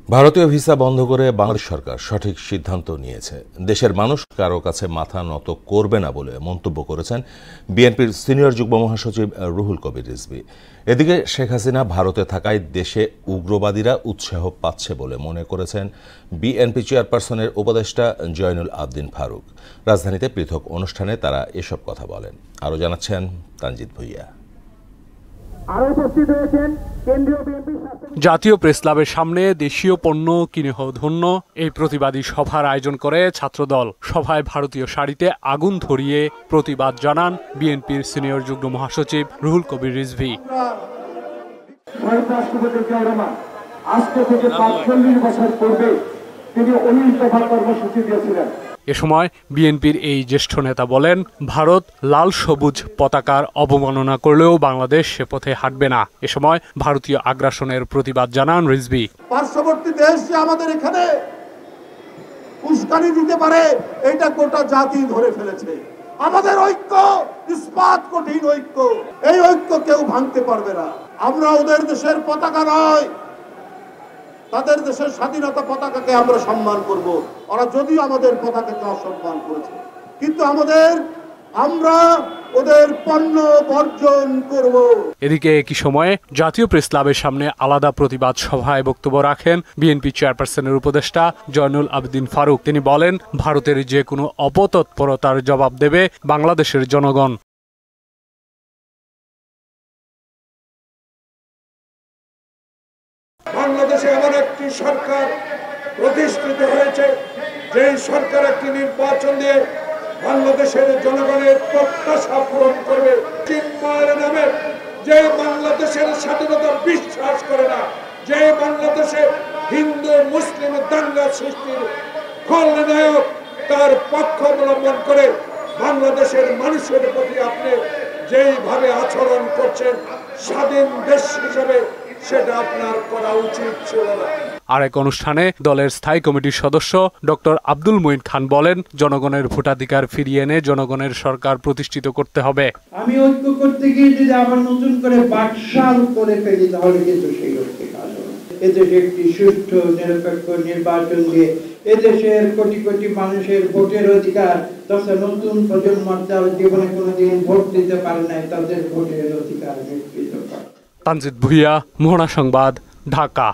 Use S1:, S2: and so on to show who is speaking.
S1: ভারতীয় ভিসা বন্ধ করে বাংলাদেশ সরকার সঠিক সিদ্ধান্ত নিয়েছে। দেশের মানুষ কারো কাছে মাথা নত করবে না বলে মন্তব্য করেছেন বিএনপির সিনিয়র যুগ্ম মহাসচিব রুহুল কবির রিজভী। এদিকে শেখ হাসিনা ভারতে থাকায় দেশে উগ্রবাদীরা উৎসাহ পাচ্ছে বলে মনে করেছেন বিএনপি চেয়ারপারসনের উপদেষ্টা জয়নুল আবদিন ফারুক। রাজধানীতে পৃথক অনুষ্ঠানে তারা এসব কথা বলেন। আরও জানাচ্ছেন তানজিদ ভুইয়া।
S2: জাতীয় প্রেস ক্লাবের সামনে দেশীয় পণ্য কিনে ধন্য এই প্রতিবাদী সভার আয়োজন করে ছাত্রদল। সভায় ভারতীয় শাড়িতে আগুন ধরিয়ে প্রতিবাদ জানান বিএনপির সিনিয়র যুগ্ম মহাসচিব রুহুল কবির রিজভী। এ সময় বিএনপির এই জ্যেষ্ঠ নেতা বলেন, ভারত লাল সবুজ পতাকার অবমাননা করলেও বাংলাদেশ সে পথে হাঁটবে না। এ সময় ভারতীয় আগ্রাসনের প্রতিবাদ জানান রিজভী।
S3: পার্শ্ববর্তী দেশ যে আমাদের এখানে উস্কানি দিতে পারে এটা গোটা জাতি ধরে ফেলেছে। আমাদের ঐক্য ইস্পাত কঠিন ঐক্য, এই ঐক্য কেউ ভাঙতে পারবে না। আমরা ওদের দেশের পতাকা নয়, তাদের দেশের স্বাধীনতা পতাকাকে আমরা সম্মান করব। ওরা যদিও আমাদের পতাকাকে অসম্মান করেছে, কিন্তু আমরা ওদের পণ্য বর্জন করব।
S2: এদিকে একই সময়ে জাতীয় প্রেস ক্লাবের সামনে আলাদা প্রতিবাদ সভায় বক্তব্য রাখেন বিএনপি চেয়ারপারসনের উপদেষ্টা জয়নুল আবদিন ফারুক। তিনি বলেন, ভারতের যে কোনো অপতৎপরতার জবাব দেবে বাংলাদেশের জনগণ।
S3: বাংলাদেশে এমন একটি সরকার প্রতিষ্ঠিত হয়েছে, যে সরকার একটি নির্বাচন দিয়ে বাংলাদেশের জনগণের প্রত্যাশা পূরণ করবে। চিন্ময়ের নামে যে বাংলাদেশের স্বাধীনতা বিশ্বাস করে না, যে বাংলাদেশে হিন্দু মুসলিম দাঙ্গা সৃষ্টির খলনায়ক, তার পক্ষ অবলম্বন করে বাংলাদেশের মানুষের প্রতি আপনি যেইভাবে আচরণ করছেন স্বাধীন দেশ হিসেবে, সেটা আপনার করা উচিত ছিল না।
S2: আরেক অনুষ্ঠানে দলের স্থায়ী কমিটির সদস্য ডক্টর আব্দুল মুইন খান বলেন, জনগণের ভোটাধিকার ফিরিয়ে এনে জনগণের সরকার প্রতিষ্ঠিত করতে হবে।
S4: আমি ঐক্য করতে গিয়ে যদি আবার নতুন করে বাকশাল করে ফেলি, তাহলে কিন্তু সেই ঐক্যে কাজ হবে। এদেশে একটি সুষ্ঠু নিরপেক্ষ নির্বাচন দিয়ে এদেশের কোটি কোটি মানুষের ভোটের অধিকার, তথা নতুন প্রজন্ম যারা জীবনে কোনোদিন ভোট দিতে পারে নাই, তাদের ভোটের অধিকার নিশ্চিত করা।
S2: তানজিদ ভুইয়া, মোহনা সংবাদ, ঢাকা।